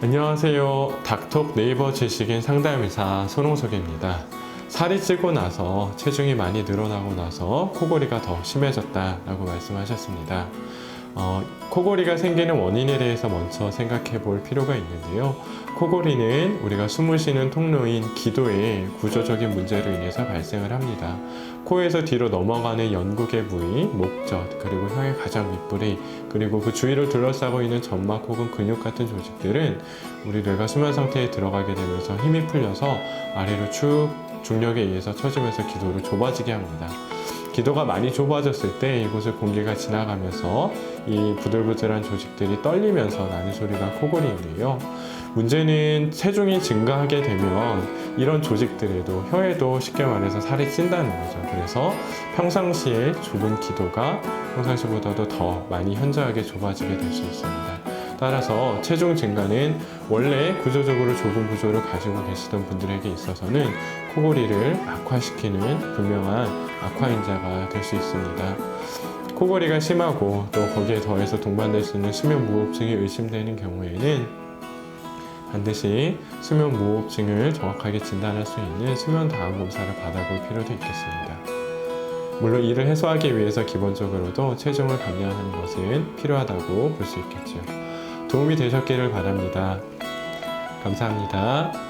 안녕하세요. 닥톡 네이버 지식인 상담의사 손홍석입니다. 살이 찌고 나서 체중이 많이 늘어나고 나서 코골이가 더 심해졌다라고 말씀하셨습니다. 코골이가 생기는 원인에 대해서 먼저 생각해 볼 필요가 있는데요. 코골이는 우리가 숨을 쉬는 통로인 기도의 구조적인 문제로 인해서 발생을 합니다. 코에서 뒤로 넘어가는 연국의 부위, 목젖, 그리고 혀의 가장 윗부리, 그리고 그 주위를 둘러싸고 있는 점막 혹은 근육 같은 조직들은 우리 뇌가 수면 상태에 들어가게 되면서 힘이 풀려서 아래로 쭉 중력에 의해서 처지면서 기도를 좁아지게 합니다. 기도가 많이 좁아졌을 때 이곳을 공기가 지나가면서 이 부들부들한 조직들이 떨리면서 나는 소리가 코골이인데요. 문제는 체중이 증가하게 되면 이런 조직들에도 혀에도 쉽게 말해서 살이 찐다는 거죠. 그래서 평상시에 좁은 기도가 평상시보다도 더 많이 현저하게 좁아지게 될 수 있습니다. 따라서 체중 증가는 원래 구조적으로 좁은 구조를 가지고 계시던 분들에게 있어서는 코골이를 악화시키는 분명한 악화인자가 될 수 있습니다. 코골이가 심하고 또 거기에 더해서 동반될 수 있는 수면 무호흡증이 의심되는 경우에는 반드시 수면 무호흡증을 정확하게 진단할 수 있는 수면 다음 검사를 받아볼 필요도 있겠습니다. 물론 이를 해소하기 위해서 기본적으로도 체중을 감량하는 것은 필요하다고 볼 수 있겠죠. 도움이 되셨기를 바랍니다. 감사합니다.